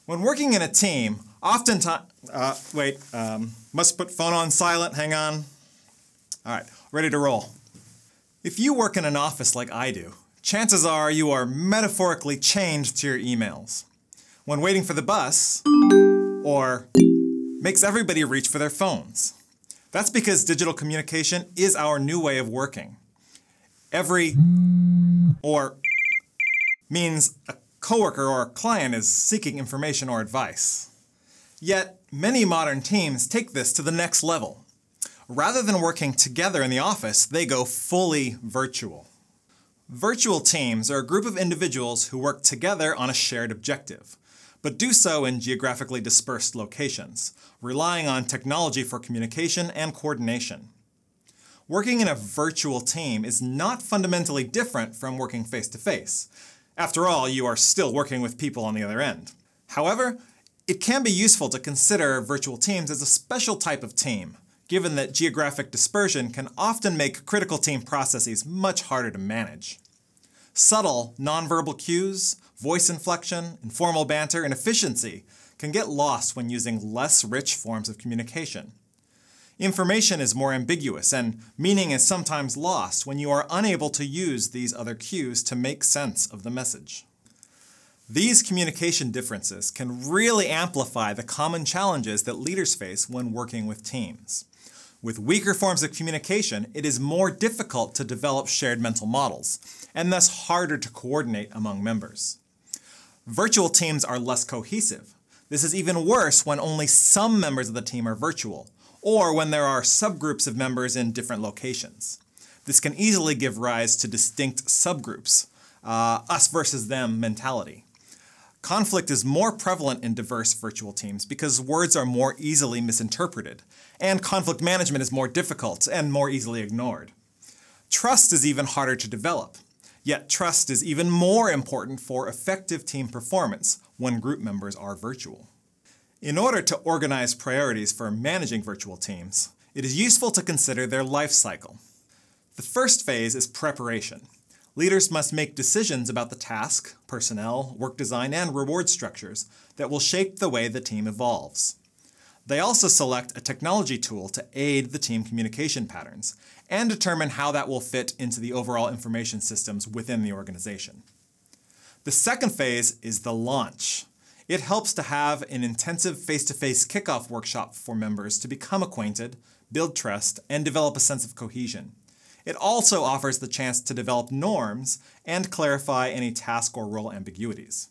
When working in a team, oftentimes, must put phone on silent, hang on. All right, ready to roll. If you work in an office like I do, chances are you are metaphorically chained to your emails. When waiting for the bus, or makes everybody reach for their phones. That's because digital communication is our new way of working. Means a coworker or a client is seeking information or advice. Yet, many modern teams take this to the next level. Rather than working together in the office, they go fully virtual. Virtual teams are a group of individuals who work together on a shared objective, but do so in geographically dispersed locations, relying on technology for communication and coordination. Working in a virtual team is not fundamentally different from working face-to-face. After all, you are still working with people on the other end. However, it can be useful to consider virtual teams as a special type of team, given that geographic dispersion can often make critical team processes much harder to manage. Subtle, nonverbal cues, voice inflection, informal banter, and efficiency can get lost when using less rich forms of communication. Information is more ambiguous, and meaning is sometimes lost when you are unable to use these other cues to make sense of the message. These communication differences can really amplify the common challenges that leaders face when working with teams. With weaker forms of communication, it is more difficult to develop shared mental models, and thus harder to coordinate among members. Virtual teams are less cohesive. This is even worse when only some members of the team are virtual, or when there are subgroups of members in different locations. This can easily give rise to distinct subgroups, us versus them mentality. Conflict is more prevalent in diverse virtual teams because words are more easily misinterpreted, and conflict management is more difficult and more easily ignored. Trust is even harder to develop, yet trust is even more important for effective team performance when group members are virtual. In order to organize priorities for managing virtual teams, it is useful to consider their life cycle. The first phase is preparation. Leaders must make decisions about the task, personnel, work design, and reward structures that will shape the way the team evolves. They also select a technology tool to aid the team communication patterns and determine how that will fit into the overall information systems within the organization. The second phase is the launch. It helps to have an intensive face-to-face kickoff workshop for members to become acquainted, build trust, and develop a sense of cohesion. It also offers the chance to develop norms and clarify any task or role ambiguities.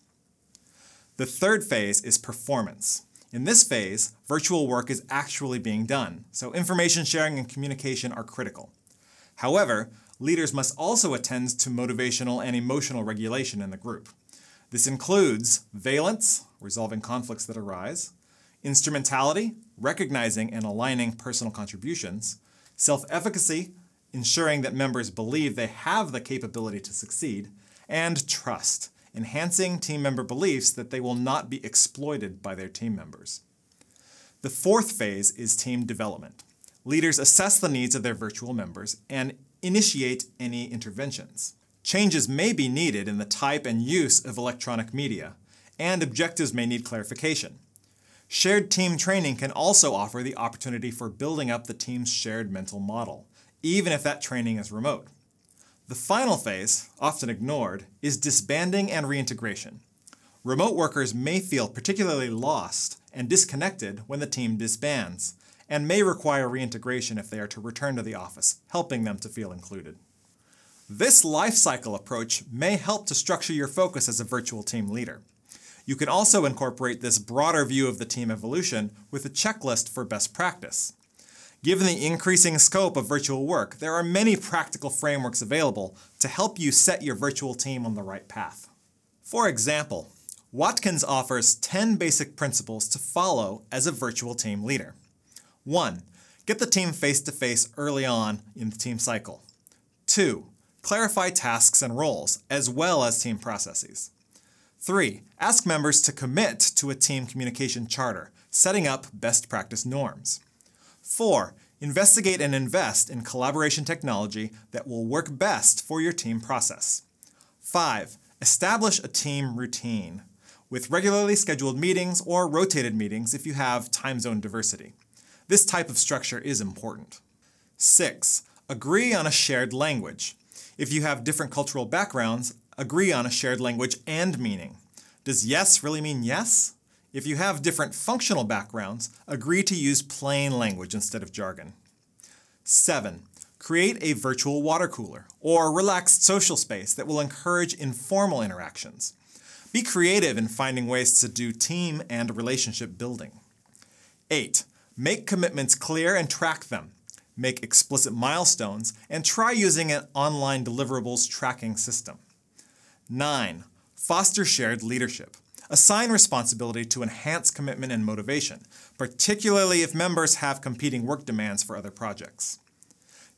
The third phase is performance. In this phase, virtual work is actually being done, so information sharing and communication are critical. However, leaders must also attend to motivational and emotional regulation in the group. This includes valence, resolving conflicts that arise, instrumentality, recognizing and aligning personal contributions, self-efficacy, ensuring that members believe they have the capability to succeed, and trust, enhancing team member beliefs that they will not be exploited by their team members. The fourth phase is team development. Leaders assess the needs of their virtual members and initiate any interventions. Changes may be needed in the type and use of electronic media, and objectives may need clarification. Shared team training can also offer the opportunity for building up the team's shared mental model, even if that training is remote. The final phase, often ignored, is disbanding and reintegration. Remote workers may feel particularly lost and disconnected when the team disbands, and may require reintegration if they are to return to the office, helping them to feel included. This life cycle approach may help to structure your focus as a virtual team leader. You can also incorporate this broader view of the team evolution with a checklist for best practice. Given the increasing scope of virtual work, there are many practical frameworks available to help you set your virtual team on the right path. For example, Watkins offers 10 basic principles to follow as a virtual team leader. 1. Get the team face-to-face early on in the team cycle. 2. Clarify tasks and roles, as well as team processes. 3. Ask members to commit to a team communication charter, setting up best practice norms. 4. Investigate and invest in collaboration technology that will work best for your team process. 5. Establish a team routine. with regularly scheduled meetings or rotated meetings if you have time zone diversity. This type of structure is important. 6. Agree on a shared language. If you have different cultural backgrounds, agree on a shared language and meaning. Does yes really mean yes? If you have different functional backgrounds, agree to use plain language instead of jargon. 7. Create a virtual water cooler or relaxed social space that will encourage informal interactions. Be creative in finding ways to do team and relationship building. 8. Make commitments clear and track them. Make explicit milestones and try using an online deliverables tracking system. 9. Foster shared leadership. Assign responsibility to enhance commitment and motivation, particularly if members have competing work demands for other projects.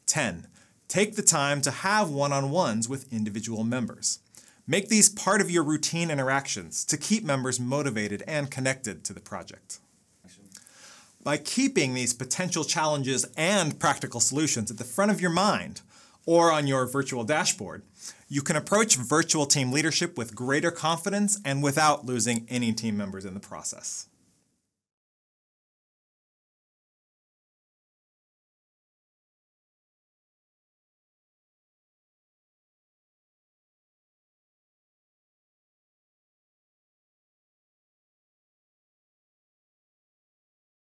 10. Take the time to have one-on-ones with individual members. Make these part of your routine interactions to keep members motivated and connected to the project. By keeping these potential challenges and practical solutions at the front of your mind or on your virtual dashboard, you can approach virtual team leadership with greater confidence and without losing any team members in the process.